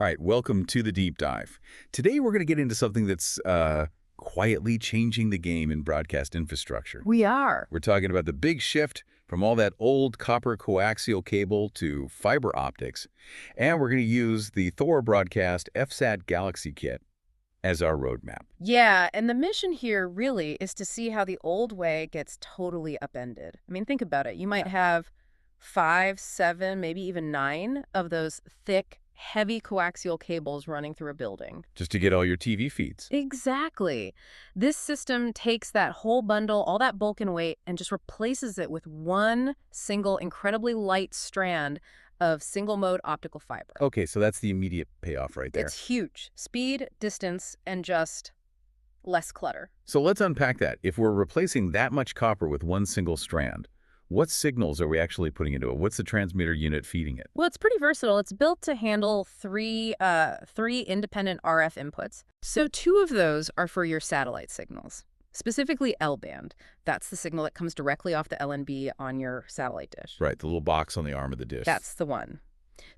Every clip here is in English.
All right, welcome to the deep dive. Today we're going to get into something that's quietly changing the game in broadcast infrastructure. We are. We're talking about the big shift from all that old copper coaxial cable to fiber optics, and we're going to use the Thor Broadcast F-SattGalaxy kit as our roadmap. Yeah, and the mission here really is to see how the old way gets totally upended. I mean, think about it. You might have 5, 7, maybe even 9 of those thick, heavy coaxial cables running through a building. Just to get all your TV feeds. Exactly. This system takes that whole bundle, all that bulk and weight, and just replaces it with one single, incredibly light strand of single-mode optical fiber. Okay, so that's the immediate payoff right there. It's huge. Speed, distance, and just less clutter. So let's unpack that. If we're replacing that much copper with one single strand, what signals are we actually putting into it? What's the transmitter unit feeding it? Well, it's pretty versatile. It's built to handle three independent RF inputs. So 2 of those are for your satellite signals, specifically L-band. That's the signal that comes directly off the LNB on your satellite dish. Right, the little box on the arm of the dish. That's the one.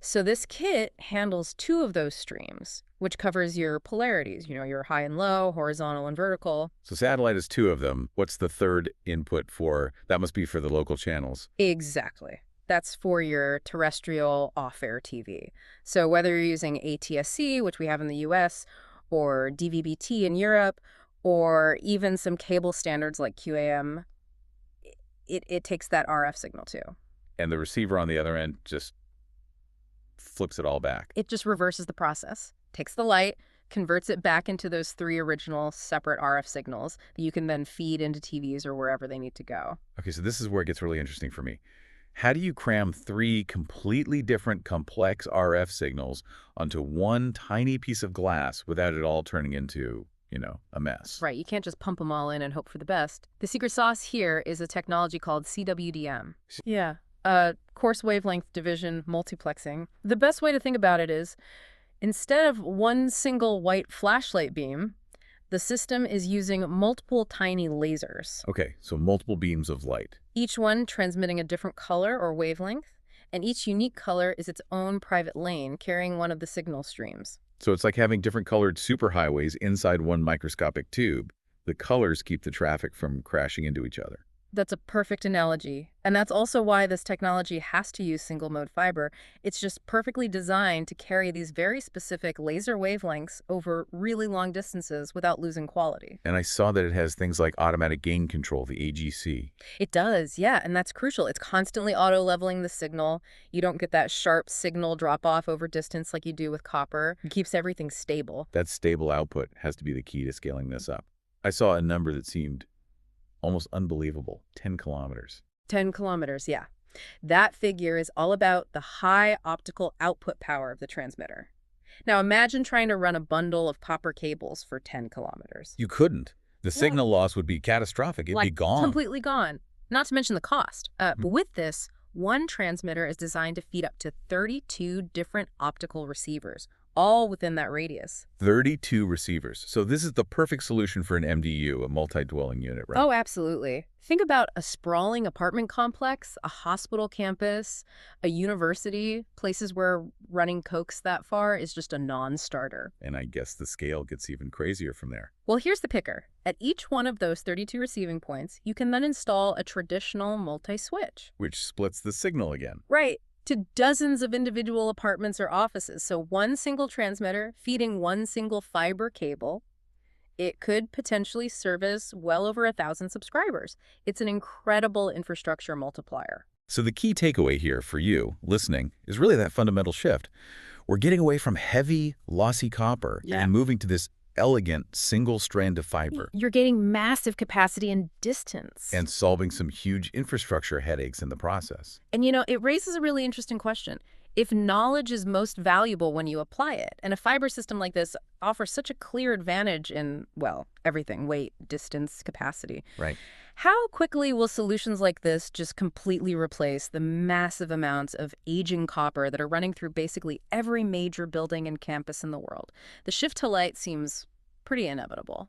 So this kit handles 2 of those streams, which covers your polarities, your high and low, horizontal and vertical. So satellite is 2 of them. What's the third input for? That must be for the local channels. Exactly. That's for your terrestrial off-air TV. So whether you're using ATSC, which we have in the US, or DVB-T in Europe, or even some cable standards like QAM, it takes that RF signal too. And the receiver on the other end just flips it all back. It just reverses the process, takes the light, converts it back into those 3 original separate RF signals that you can then feed into TVs or wherever they need to go. Okay, so this is where it gets really interesting for me. How do you cram 3 completely different complex RF signals onto one tiny piece of glass without it all turning into, a mess? Right, you can't just pump them all in and hope for the best. The secret sauce here is a technology called CWDM. Yeah. Coarse wavelength division multiplexing. The best way to think about it is, instead of one single white flashlight beam, the system is using multiple tiny lasers. Okay, so multiple beams of light. Each one transmitting a different color or wavelength, and each unique color is its own private lane carrying one of the signal streams. So it's like having different colored superhighways inside one microscopic tube. The colors keep the traffic from crashing into each other. That's a perfect analogy. And that's also why this technology has to use single-mode fiber. It's just perfectly designed to carry these very specific laser wavelengths over really long distances without losing quality. And I saw that it has things like automatic gain control, the AGC. It does, yeah, and that's crucial. It's constantly auto-leveling the signal. You don't get that sharp signal drop-off over distance like you do with copper. It keeps everything stable. That stable output has to be the key to scaling this up. I saw a number that seemed almost unbelievable, 10 kilometers. 10 kilometers, yeah. That figure is all about the high optical output power of the transmitter. Now imagine trying to run a bundle of copper cables for 10 kilometers. You couldn't. The signal loss would be catastrophic. It'd be gone. Completely gone. Not to mention the cost. But with this, one transmitter is designed to feed up to 32 different optical receivers, all within that radius. 32 receivers. So this is the perfect solution for an MDU, a multi-dwelling unit, right? Oh, absolutely. Think about a sprawling apartment complex, a hospital campus, a university, places where running coax that far is just a non-starter. And I guess the scale gets even crazier from there. Well, here's the kicker. At each one of those 32 receiving points, you can then install a traditional multi-switch. Which splits the signal again. Right. To dozens of individual apartments or offices. So one single transmitter feeding one single fiber cable, it could potentially service well over 1,000 subscribers. It's an incredible infrastructure multiplier. So the key takeaway here for you listening is really that fundamental shift. We're getting away from heavy, lossy copper and moving to this elegant single strand of fiber. You're gaining massive capacity and distance. And solving some huge infrastructure headaches in the process. And it raises a really interesting question. If knowledge is most valuable when you apply it, and a fiber system like this offers such a clear advantage in, well, everything, weight, distance, capacity. Right. How quickly will solutions like this just completely replace the massive amounts of aging copper that are running through basically every major building and campus in the world? The shift to light seems pretty inevitable.